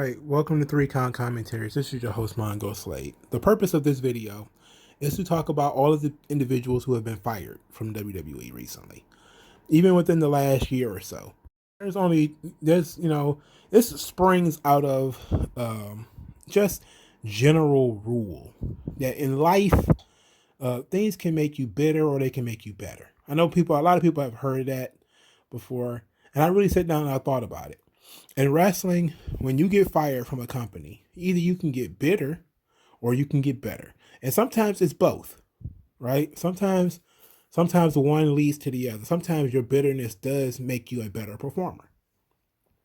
Alright, welcome to 3Con Commentaries. This is your host, MagMongoSlade. The purpose of this video is to talk about all of the individuals who have been fired from WWE recently, even within the last year or so. This springs out of just general rule that in life, things can make you bitter or they can make you better. I know a lot of people have heard that before, and I really sat down and I thought about it. In wrestling, when you get fired from a company, either you can get bitter or you can get better. And sometimes it's both, right? Sometimes one leads to the other. Sometimes your bitterness does make you a better performer.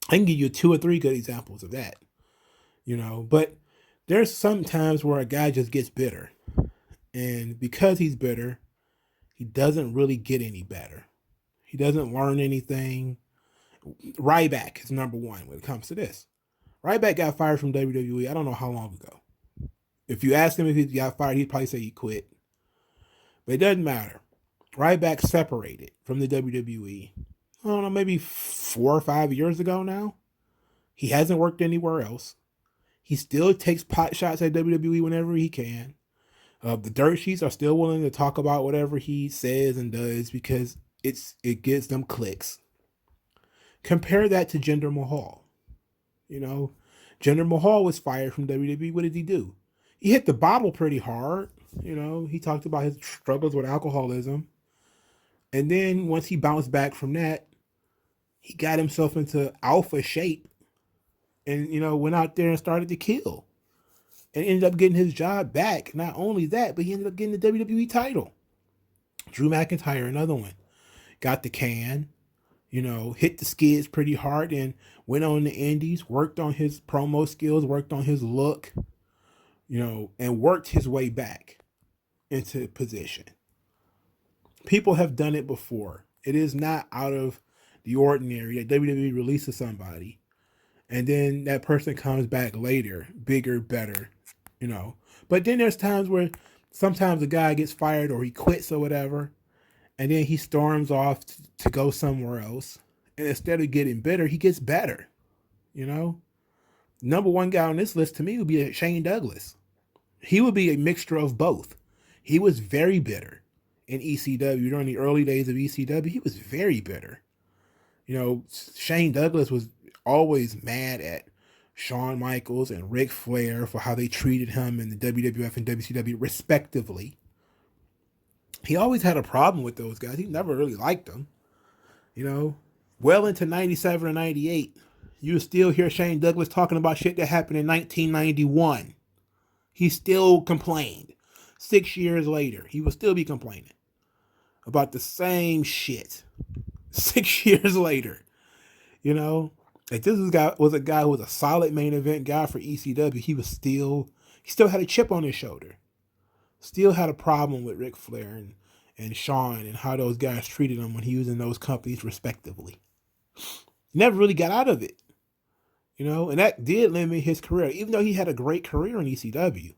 I can give you 2 or 3 good examples of that, but there's some times where a guy just gets bitter. And because he's bitter, he doesn't really get any better. He doesn't learn anything. Ryback is number one when it comes to this. Ryback got fired from WWE, I don't know how long ago. If you ask him if he got fired, he'd probably say he quit. But it doesn't matter. Ryback separated from the WWE, I don't know, maybe 4 or 5 years ago now. He hasn't worked anywhere else. He still takes pot shots at WWE whenever he can. The dirt sheets are still willing to talk about whatever he says and does because it gets them clicks. Compare that to Jinder Mahal. Jinder Mahal was fired from WWE. What did he do? He hit the bottle pretty hard. He talked about his struggles with alcoholism. And then once he bounced back from that, he got himself into alpha shape and, went out there and started to kill and ended up getting his job back. Not only that, but he ended up getting the WWE title. Drew McIntyre, another one, got the can. Hit the skids pretty hard and went on the indies, worked on his promo skills, worked on his look, and worked his way back into position. People have done it before. It is not out of the ordinary that WWE releases somebody and then that person comes back later, bigger, better, But then there's times where sometimes a guy gets fired or he quits or whatever, and then he storms off to go somewhere else. And instead of getting bitter, he gets better. Number one guy on this list to me would be Shane Douglas. He would be a mixture of both. He was very bitter in ECW. During the early days of ECW, he was very bitter. Shane Douglas was always mad at Shawn Michaels and Ric Flair for how they treated him in the WWF and WCW respectively. He always had a problem with those guys. He never really liked them. Well into 97 or 98, you still hear Shane Douglas talking about shit that happened in 1991. He still complained. 6 years later, he will still be complaining about the same shit. 6 years later, like this was a guy who was a solid main event guy for ECW. He still had a chip on his shoulder. Still had a problem with Ric Flair and Shawn and how those guys treated him when he was in those companies respectively. Never really got out of it, and that did limit his career, even though he had a great career in ECW.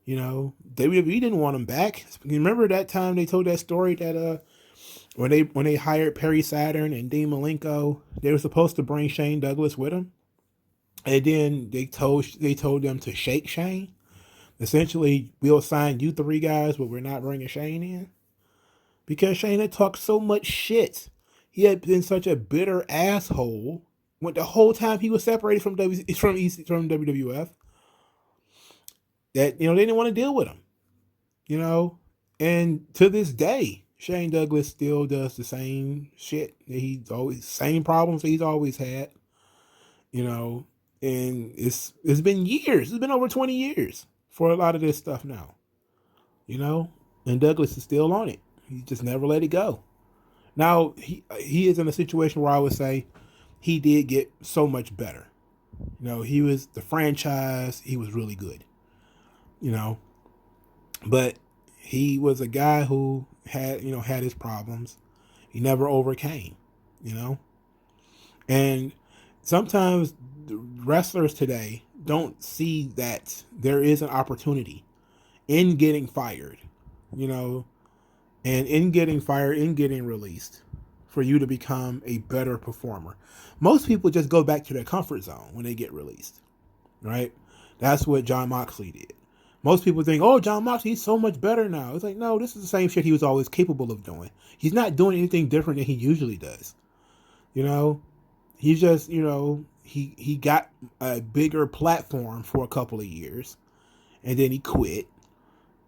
WWE didn't want him back. Remember that time they told that story that when they hired Perry Saturn and Dean Malenko, they were supposed to bring Shane Douglas with them, and then they told them to shake Shane. Essentially, we'll sign you 3 guys, but we're not bringing Shane in. Because Shane had talked so much shit. He had been such a bitter asshole when the whole time he was separated from WWF that, they didn't want to deal with him. And to this day, Shane Douglas still does the same shit that same problems that he's always had. And it's been years. It's been over 20 years. For a lot of this stuff now, and Douglas is still on it. He just never let it go. Now he is in a situation where I would say he did get so much better. He was the franchise. He was really good. But he was a guy who had his problems. He never overcame. And sometimes the wrestlers today don't see that there is an opportunity in getting fired, and in getting fired, in getting released for you to become a better performer. Most people just go back to their comfort zone when they get released, right? That's what Jon Moxley did. Most people think, oh, Jon Moxley, he's so much better now. It's like, no, this is the same shit he was always capable of doing. He's not doing anything different than he usually does. You know, he just, he got a bigger platform for a couple of years, and then he quit,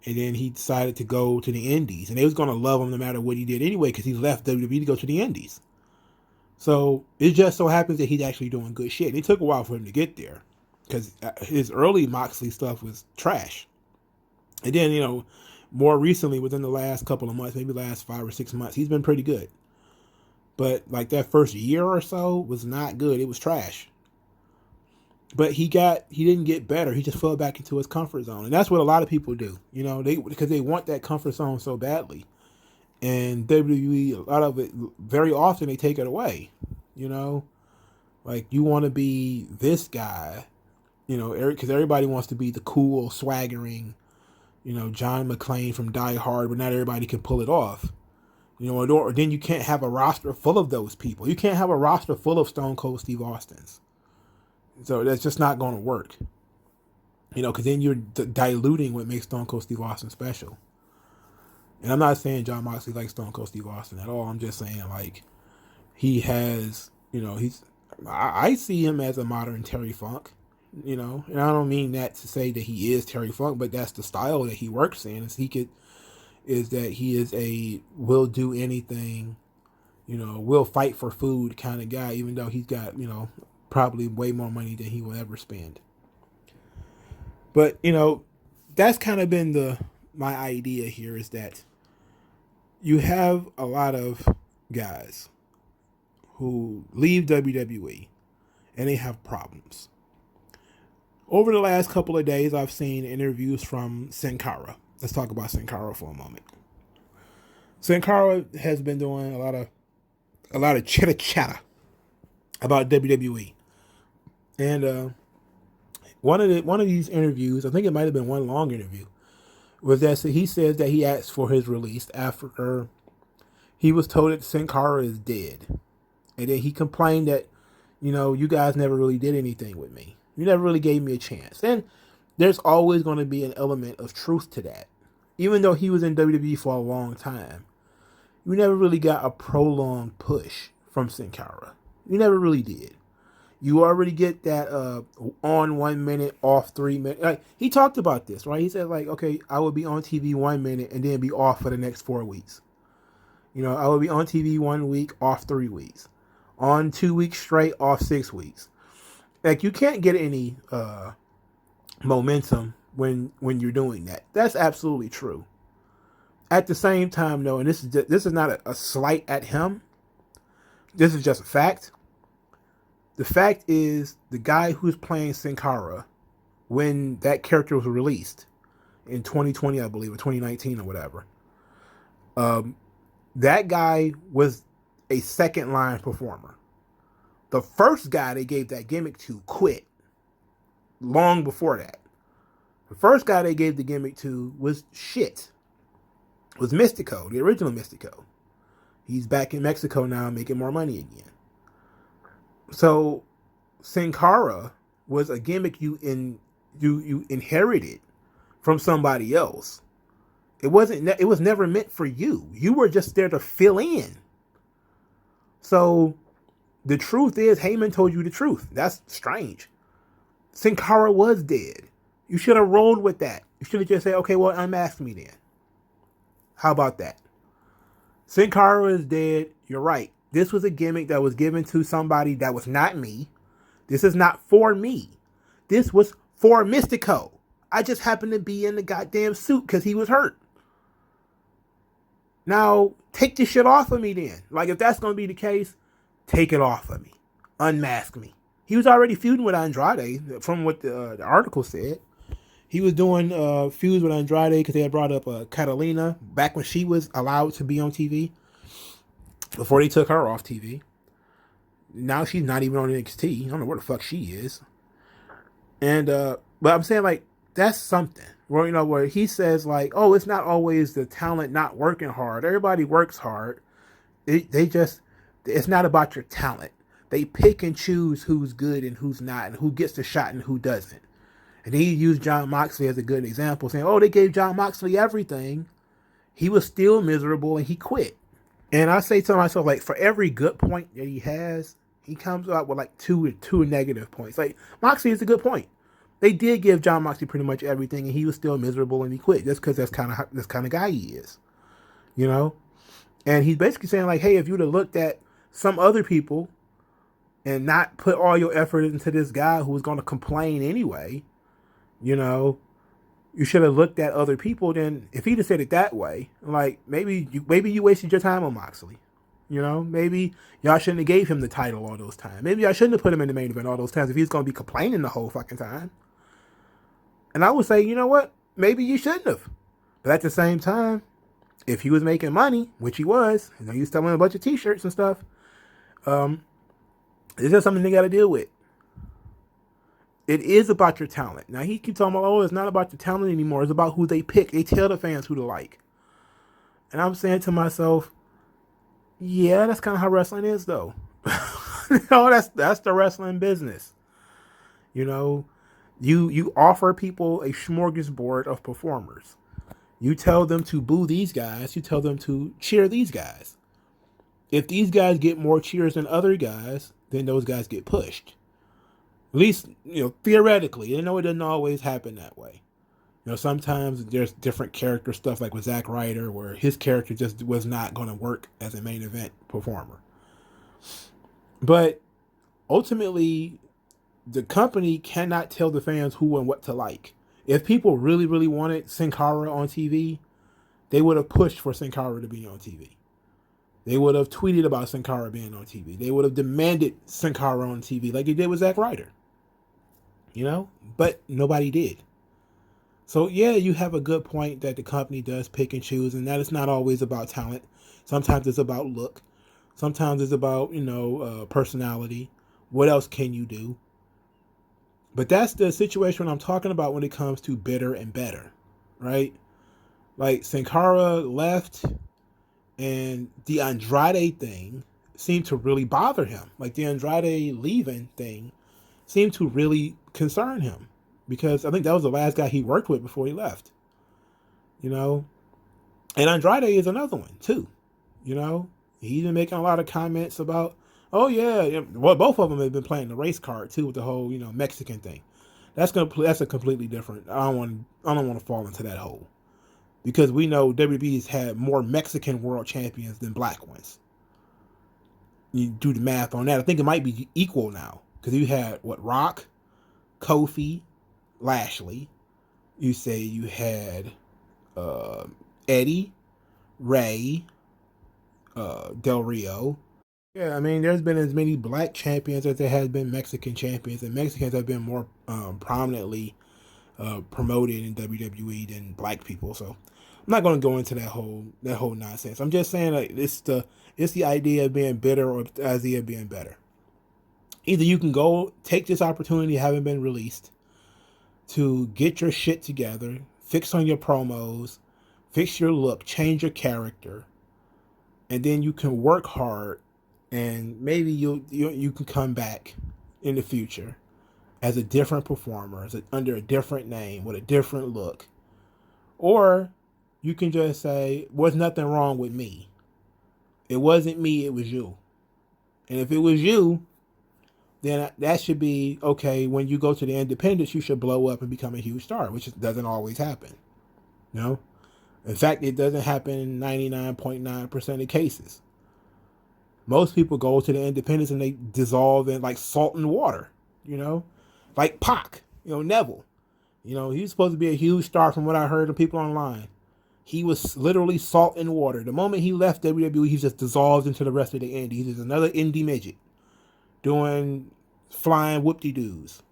and then he decided to go to the Indies, and they was going to love him no matter what he did anyway, because he left WWE to go to the Indies. So it just so happens that he's actually doing good shit. And it took a while for him to get there, because his early Moxley stuff was trash. And then, more recently, within the last couple of months, maybe last 5 or 6 months, he's been pretty good. But like that first year or so was not good. It was trash. But he didn't get better. He just fell back into his comfort zone. And that's what a lot of people do, because they want that comfort zone so badly. And WWE, a lot of it, very often they take it away, like you want to be this guy, because everybody wants to be the cool, swaggering, John McClane from Die Hard, but not everybody can pull it off. Or then you can't have a roster full of those people. You can't have a roster full of Stone Cold Steve Austins. So that's just not going to work. Because then you're diluting what makes Stone Cold Steve Austin special. And I'm not saying Jon Moxley likes Stone Cold Steve Austin at all. I'm just saying, like, he has, I see him as a modern Terry Funk, and I don't mean that to say that he is Terry Funk, but that's the style that he works in. Is that he is a will do anything, will fight for food kind of guy, even though he's got, probably way more money than he will ever spend. But, that's kind of been my idea here, is that you have a lot of guys who leave WWE and they have problems. Over the last couple of days, I've seen interviews from Cara. Let's talk about Cara for a moment. Cara has been doing a lot of chitter chatter about WWE, and one of these interviews, I think it might have been one long interview, was that he says that he asked for his release after he was told that Sin Cara is dead, and then he complained that you guys never really did anything with me. You never really gave me a chance. And there's always going to be an element of truth to that. Even though he was in WWE for a long time, you never really got a prolonged push from Sin Cara. You never really did. You already get that on 1 minute, off 3 minutes. Like, he talked about this, right? He said, like, okay, I would be on TV 1 minute and then be off for the next 4 weeks. I would be on TV 1 week, off 3 weeks. On 2 weeks straight, off 6 weeks. Like, you can't get any momentum when you're doing that. That's absolutely true. At the same time, though, and this is not a slight at him. This is just a fact. The fact is, the guy who's playing Sin Cara, when that character was released in 2020, I believe, or 2019 or whatever, that guy was a second line performer. The first guy they gave that gimmick to quit long before that. The first guy they gave the gimmick to was shit. Was Mystico, the original Mystico. He's back in Mexico now making more money again. So Sin Cara was a gimmick you inherited from somebody else. It was never meant for you. You were just there to fill in. So the truth is, Heyman told you the truth. That's strange. Sin Cara was dead. You should have rolled with that. You should have just said, okay, well, unmask me then. How about that? Sin Cara is dead. You're right. This was a gimmick that was given to somebody that was not me. This is not for me. This was for Mystico. I just happened to be in the goddamn suit because he was hurt. Now, take this shit off of me then. Like, if that's going to be the case, take it off of me. Unmask me. He was already feuding with Andrade, from what the article said. He was doing feuds with Andrade because they had brought up Catalina back when she was allowed to be on TV. Before they took her off TV. Now she's not even on NXT. I don't know where the fuck she is. And, but I'm saying, like, that's something. Where, where he says, like, oh, it's not always the talent not working hard. Everybody works hard. They just It's not about your talent. They pick and choose who's good and who's not, and who gets the shot and who doesn't. And he used Jon Moxley as a good example, saying, "Oh, they gave Jon Moxley everything. He was still miserable and he quit." And I say to myself, like, for every good point that he has, he comes out with like two negative points. Like, Moxley is a good point. They did give Jon Moxley pretty much everything, and he was still miserable and he quit. Just because that's kind of guy he is, you know. And he's basically saying, like, hey, if you'd have looked at some other people and not put all your effort into this guy who was going to complain anyway, you know, you should have looked at other people. Then if he'd have said it that way, like, maybe you wasted your time on Moxley. You know, maybe y'all shouldn't have gave him the title all those times. Maybe I shouldn't have put him in the main event all those times if he's going to be complaining the whole fucking time. And I would say, you know what? Maybe you shouldn't have. But at the same time, if he was making money, which he was, you know, he was selling a bunch of t-shirts and stuff, it's just something they got to deal with. It is about your talent. Now, he keeps talking about, oh, it's not about the talent anymore. It's about who they pick. They tell the fans who to like. And I'm saying to myself, yeah, that's kind of how wrestling is, though. You know, that's the wrestling business. You know, you offer people a smorgasbord of performers. You tell them to boo these guys. You tell them to cheer these guys. If these guys get more cheers than other guys, then those guys get pushed. At least, you know, theoretically. I know it doesn't always happen that way. You know, sometimes there's different character stuff, like with Zack Ryder, where his character just was not going to work as a main event performer. But ultimately, the company cannot tell the fans who and what to like. If people really, really wanted Sin Cara on TV, they would have pushed for Sin Cara to be on TV. They would have tweeted about Sin Cara being on TV. They would have demanded Sin Cara on TV like they did with Zack Ryder. You know? But nobody did. So, yeah, you have a good point that the company does pick and choose, and that it's not always about talent. Sometimes it's about look. Sometimes it's about, you know, personality. What else can you do? But that's the situation I'm talking about when it comes to bitter and better, right? Like, Sin Cara left, and the Andrade thing seemed to really bother him. Like, the Andrade leaving thing seemed to really concern him, because I think that was the last guy he worked with before he left. You know? And Andrade is another one, too. You know? He's been making a lot of comments about, oh, yeah. Well, both of them have been playing the race card, too, with the whole, you know, Mexican thing. That's a completely different. I don't want to fall into that hole. Because we know WWE's had more Mexican world champions than black ones. You do the math on that. I think it might be equal now. Because you had, Rock, Kofi, Lashley. You say you had Eddie, Ray, Del Rio. Yeah, I mean, there's been as many black champions as there has been Mexican champions, and Mexicans have been more prominently promoted in WWE than black people. So I'm not going to go into that whole nonsense. I'm just saying, like, it's the idea of being bitter or the idea of being better. Either you can go take this opportunity having been released to get your shit together, fix on your promos, fix your look, change your character, and then you can work hard, and maybe you can come back in the future as a different performer, under a different name, with a different look. Or you can just say, "There's nothing wrong with me. It wasn't me, it was you." And if it was you, then that should be, okay, when you go to the independents, you should blow up and become a huge star, which doesn't always happen. You know? In fact, it doesn't happen in 99.9% of cases. Most people go to the independents and they dissolve in like salt and water, you know? Like Pac, you know, Neville. You know, he was supposed to be a huge star from what I heard of people online. He was literally salt and water. The moment he left WWE, he just dissolved into the rest of the indies. He's another indie midget doing flying whoop-de-doos.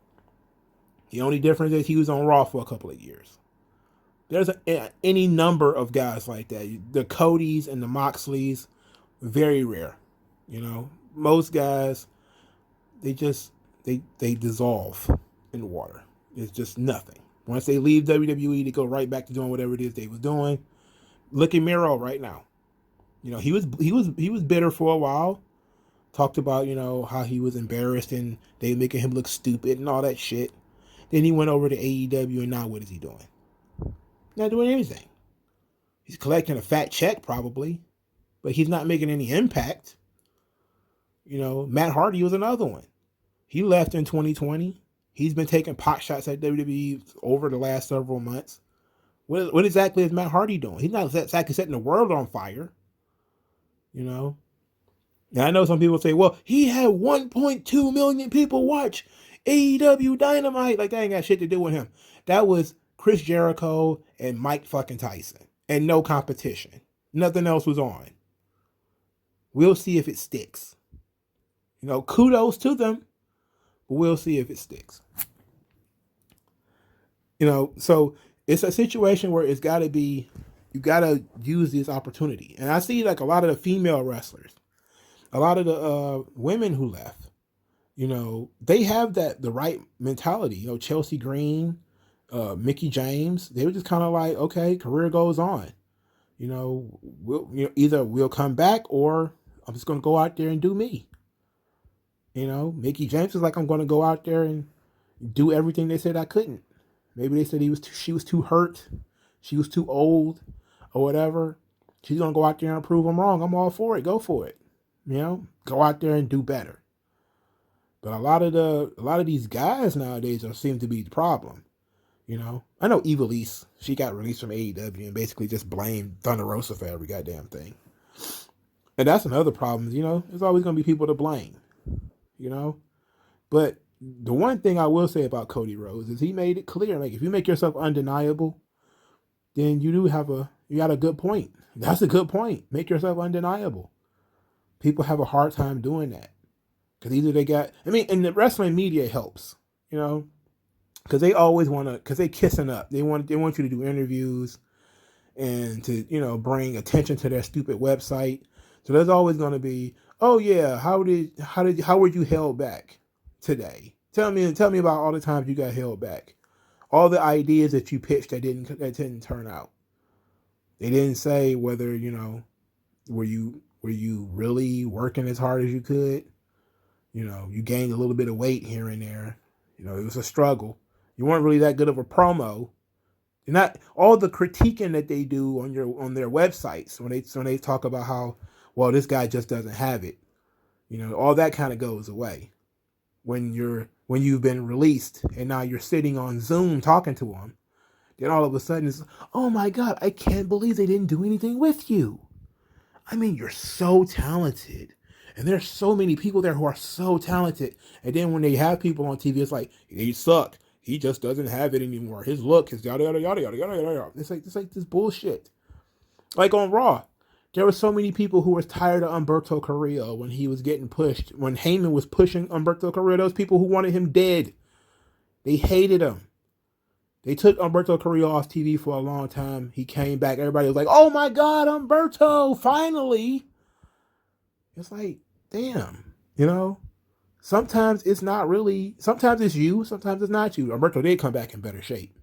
The only difference is he was on Raw for a couple of years. There's any number of guys like that. The Codys and the Moxleys, very rare. You know, most guys, they dissolve in water. It's just nothing. Once they leave WWE, they go right back to doing whatever it is they was doing. Look at Miro right now. You know, he was bitter for a while, talked about, how he was embarrassed and they making him look stupid and all that shit. Then he went over to AEW, and now what is he doing? Not doing anything. He's collecting a fat check probably, but he's not making any impact. Matt Hardy was another one. He left in 2020. He's been taking pot shots at WWE over the last several months. What exactly is Matt Hardy doing? He's not exactly setting the world on fire. And I know some people say, well, he had 1.2 million people watch AEW Dynamite. Like, that ain't got shit to do with him. That was Chris Jericho and Mike fucking Tyson. And no competition. Nothing else was on. We'll see if it sticks. Kudos to them. But we'll see if it sticks. So it's a situation where it's got to be, you got to use this opportunity. And I see like a lot of the female wrestlers, a lot of the women who left, they have the right mentality. Chelsea Green, Mickey James, they were just kind of like, okay, career goes on. Either we'll come back or I'm just going to go out there and do me. Mickey James is like, I'm going to go out there and do everything they said I couldn't. Maybe they said she was too hurt, she was too old, or whatever. She's gonna go out there and prove them wrong. I'm all for it. Go for it. Go out there and do better. But a lot of these guys nowadays seem to be the problem. I know Evilise, she got released from AEW and basically just blamed Thunder Rosa for every goddamn thing. And that's another problem. There's always gonna be people to blame. But the one thing I will say about Cody Rhodes is he made it clear, like, if you make yourself undeniable, then you got a good point. That's a good point. Make yourself undeniable. People have a hard time doing that. Because either and the wrestling media helps, because they always because they kissing up. They want you to do interviews and to, bring attention to their stupid website. So there's always going to be, oh yeah, how were you held back today? Tell me about all the times you got held back. All the ideas that you pitched that didn't turn out. They didn't say whether, were you really working as hard as you could? You gained a little bit of weight here and there. It was a struggle. You weren't really that good of a promo. Not all the critiquing that they do on their websites when they talk about how, well, this guy just doesn't have it. All that kind of goes away when you've been released and now you're sitting on Zoom talking to them. Then all of a sudden it's, oh my God, I can't believe they didn't do anything with you. I mean, you're so talented. And there's so many people there who are so talented. And then when they have people on TV, it's like, he suck. He just doesn't have it anymore. His look, his yada, yada, yada, yada, yada, yada. It's like this bullshit. Like on Raw, there were so many people who were tired of Humberto Carrillo when he was getting pushed. When Heyman was pushing Humberto Carrillo, those people who wanted him dead. They hated him. They took Humberto Carrillo off TV for a long time. He came back. Everybody was like, oh my God, Humberto, finally. It's like, damn, sometimes it's not really, sometimes it's you, sometimes it's not you. Humberto did come back in better shape.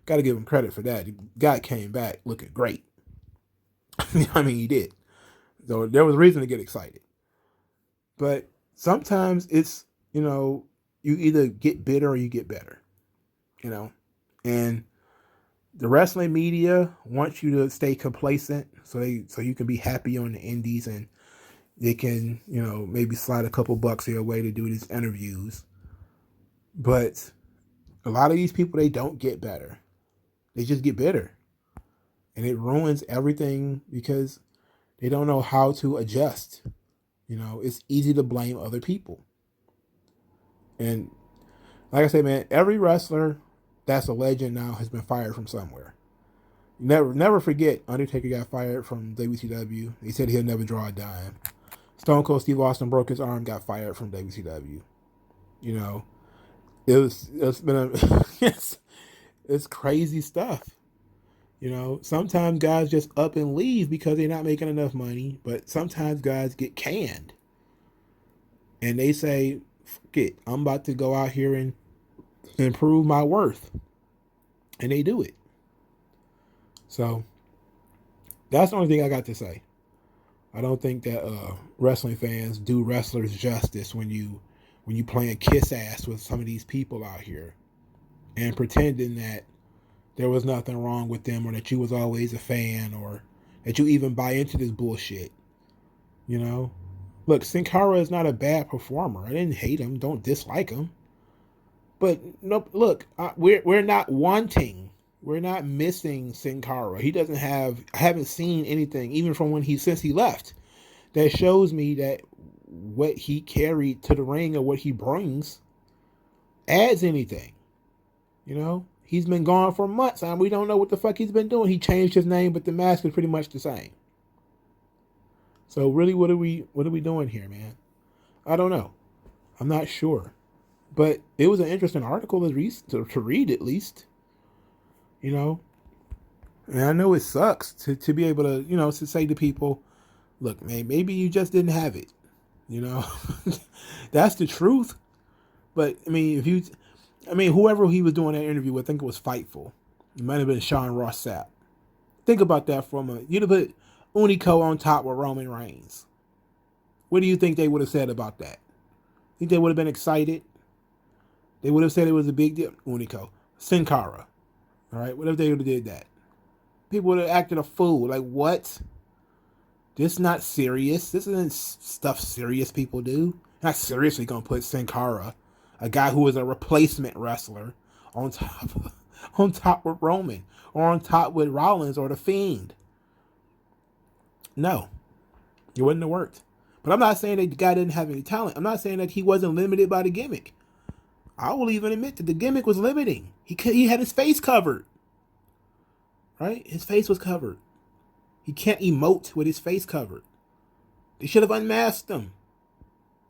Got to give him credit for that. The guy came back looking great. I mean, he did. So there was reason to get excited. But sometimes it's, you either get bitter or you get better, and the wrestling media wants you to stay complacent so you can be happy on the indies and they can, maybe slide a couple bucks your way to do these interviews. But a lot of these people, they don't get better. They just get bitter. And it ruins everything because they don't know how to adjust. It's easy to blame other people. And like I say, man, every wrestler that's a legend now has been fired from somewhere. Never forget, Undertaker got fired from WCW. They said he'll never draw a dime. Stone Cold Steve Austin broke his arm, got fired from WCW. It's been it's crazy stuff. Sometimes guys just up and leave because they're not making enough money, but sometimes guys get canned. And they say, fuck it, I'm about to go out here and improve my worth. And they do it. So that's the only thing I got to say. I don't think that wrestling fans do wrestlers justice when you playing kiss ass with some of these people out here and pretending that there was nothing wrong with them or that you was always a fan or that you even buy into this bullshit. You know, look, Sin Cara is not a bad performer. I didn't hate him. Don't dislike him. But no, look, we're not wanting. We're not missing Sin Cara. He doesn't have. I haven't seen anything even from when since he left that shows me that what he carried to the ring or what he brings adds anything. You know, he's been gone for months and we don't know what the fuck he's been doing. He changed his name, but the mask is pretty much the same. So really, what are we doing here, man? I don't know. I'm not sure, but it was an interesting article to read at least. You know, and I know it sucks to be able to to say to people, look, man, maybe you just didn't have it. You know, that's the truth. But I mean, whoever he was doing that interview with, I think it was Fightful. It might have been Sean Ross Sapp. Think about that for a moment. You'd have put Unico on top with Roman Reigns. What do you think they would have said about that? Think they would have been excited? They would have said it was a big deal. Unico. Sin Cara. All right? What if they would have did that? People would have acted a fool. Like, what? This is not serious. This isn't stuff serious people do. Not seriously going to put Sin Cara, a guy who is a replacement wrestler, on top with Roman or on top with Rollins or The Fiend. No, it wouldn't have worked. But I'm not saying that the guy didn't have any talent. I'm not saying that he wasn't limited by the gimmick. I will even admit that the gimmick was limiting. He had his face covered. Right? His face was covered. He can't emote with his face covered. They should have unmasked him.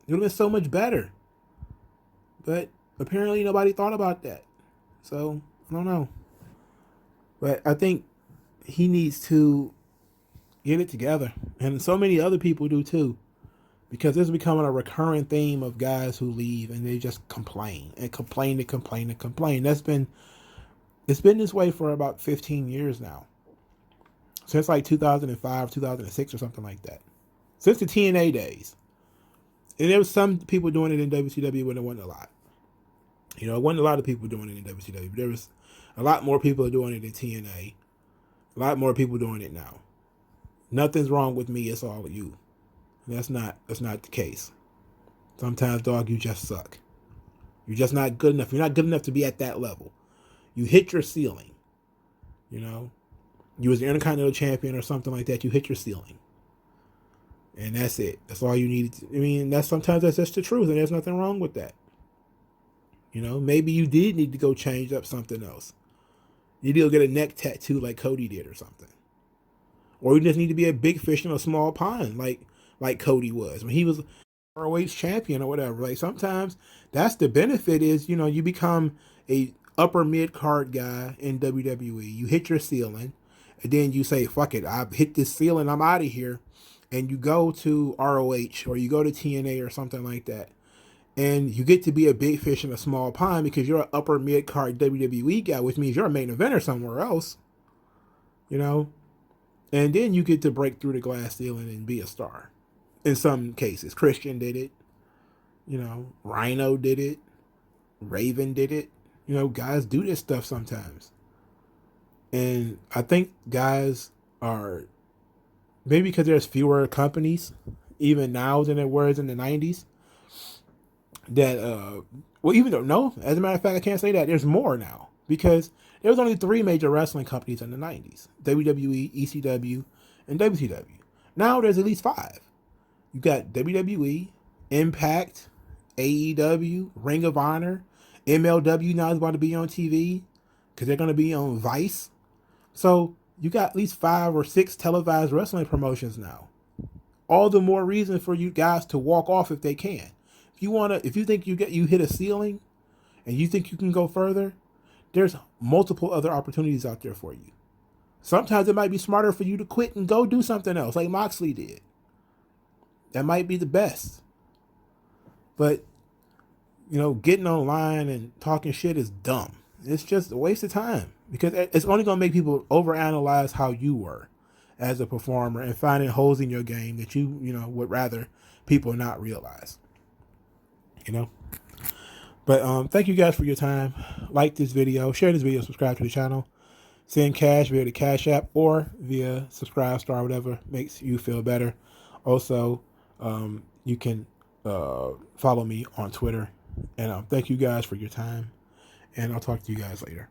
It would have been so much better. But apparently nobody thought about that. So, I don't know. But I think he needs to get it together. And so many other people do too. Because this is becoming a recurring theme of guys who leave and they just complain and complain and complain and complain. It's been this way for about 15 years now. Since like 2005, 2006 or something like that. Since the TNA days. And there was some people doing it in WCW when there wasn't a lot. You know, it wasn't a lot of people doing it in WCW. But there was a lot more people doing it in TNA. A lot more people doing it now. Nothing's wrong with me, it's all you. And that's not the case. Sometimes, dog, you just suck. You're just not good enough. You're not good enough to be at that level. You hit your ceiling. You know? You was the Intercontinental Champion or something like that. You hit your ceiling. And that's it. That's all you needed. I mean, sometimes that's just the truth, and there's nothing wrong with that. You know, maybe you did need to go change up something else. You need to go get a neck tattoo like Cody did or something. Or you just need to be a big fish in a small pond like Cody was when he was ROH champion or whatever. Like sometimes that's the benefit is, you know, you become a upper mid card guy in WWE. You hit your ceiling and then you say, fuck it, I've hit this ceiling, I'm out of here. And you go to ROH or you go to TNA or something like that. And you get to be a big fish in a small pond because you're an upper mid card WWE guy, which means you're a main eventer somewhere else. You know? And then you get to break through the glass ceiling and be a star. In some cases. Christian did it. You know, Rhino did it. Raven did it. You know, guys do this stuff sometimes. And I think guys are, maybe because there's fewer companies, even now than there was in the 90s, that, well, even though, no, as a matter of fact, I can't say that. There's more now. Because there was only 3 major wrestling companies in the 90s. WWE, ECW, and WCW. Now there's at least 5. You got WWE, Impact, AEW, Ring of Honor, MLW now is about to be on TV because they're going to be on Vice. So you got at least 5 or 6 televised wrestling promotions now. All the more reason for you guys to walk off if they can. If you think you hit a ceiling and you think you can go further, there's multiple other opportunities out there for you. Sometimes it might be smarter for you to quit and go do something else like Moxley did. That might be the best. But, you know, getting online and talking shit is dumb. It's just a waste of time because it's only going to make people overanalyze how you were as a performer and finding holes in your game that you would rather people not realize. But thank you guys for your time. Like this video, share this video, subscribe to the channel, send cash via the Cash App or via Subscribe Star, whatever makes you feel better. Also, you can follow me on Twitter. And thank you guys for your time, and I'll talk to you guys later.